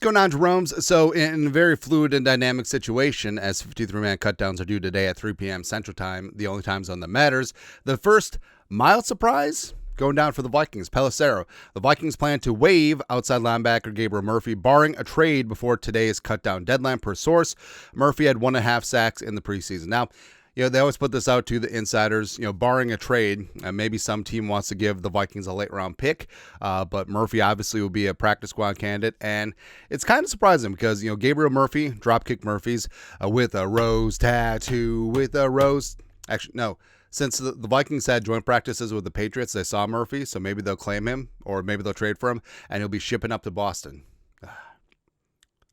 going on, Jerome's? So in a very fluid and dynamic situation, as 53-man cutdowns are due today at 3 p.m. Central Time, the only time zone that matters, the first mild surprise going down for the Vikings, Pelissero. The Vikings plan to waive outside linebacker Gabriel Murphy, barring a trade before today's cutdown deadline per source. Murphy had 1.5 sacks in the preseason. Now, they always put this out to the insiders, barring a trade. Maybe some team wants to give the Vikings a late round pick, but Murphy obviously will be a practice squad candidate. And it's kind of surprising because, Gabriel Murphy, Dropkick Murphys, with a rose tattoo, with a rose. Actually, no. Since the Vikings had joint practices with the Patriots, they saw Murphy, so maybe they'll claim him, or maybe they'll trade for him, and he'll be shipping up to Boston.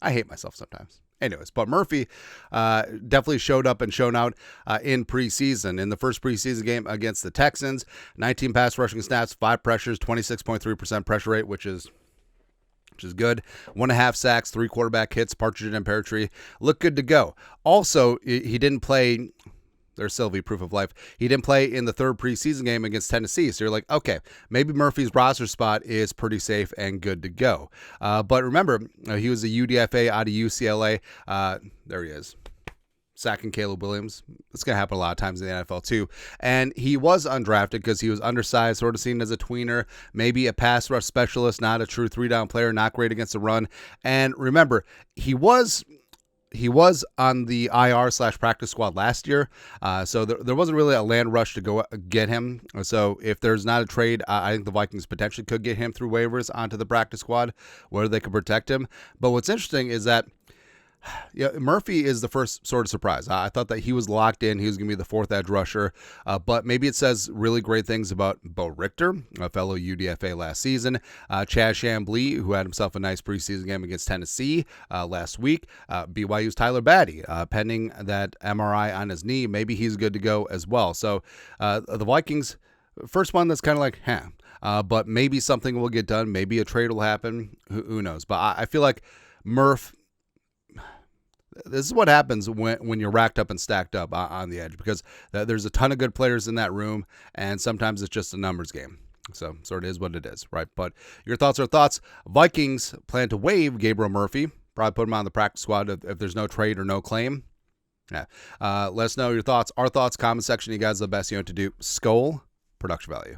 I hate myself sometimes. Anyways, but Murphy definitely showed up and shown out in preseason. In the first preseason game against the Texans, 19 pass rushing snaps, 5 pressures, 26.3% pressure rate, which is good. 1.5 sacks, 3 quarterback hits, partridge in pear tree. Look good to go. Also, he didn't play. There's Sylvie, proof of life. He didn't play in the third preseason game against Tennessee. So you're like, okay, maybe Murphy's roster spot is pretty safe and good to go. But remember, he was a UDFA out of UCLA. There he is. Sacking Caleb Williams. It's going to happen a lot of times in the NFL too. And he was undrafted because he was undersized, sort of seen as a tweener, maybe a pass rush specialist, not a true 3-down player, not great against the run. And remember, he was on the IR/practice squad last year, so there wasn't really a land rush to go get him. So if there's not a trade, I think the Vikings potentially could get him through waivers onto the practice squad where they could protect him. But what's interesting is that Murphy is the first sort of surprise. I thought that he was locked in. He was going to be the fourth edge rusher, but maybe it says really great things about Bo Richter, a fellow UDFA last season. Chaz Chamblee, who had himself a nice preseason game against Tennessee last week. BYU's Tyler Batty, pending that MRI on his knee. Maybe he's good to go as well. So the Vikings, first one that's kind of like, but maybe something will get done. Maybe a trade will happen. Who knows? But I feel like Murph. This is what happens when you're racked up and stacked up on the edge, because there's a ton of good players in that room, and sometimes it's just a numbers game. So it is what it is, right? But your thoughts are thoughts. Vikings plan to waive Gabriel Murphy, probably put him on the practice squad if there's no trade or no claim. Yeah. Let us know your thoughts. Our thoughts, comment section. You guys are the best. You know what to do. Skol, production value.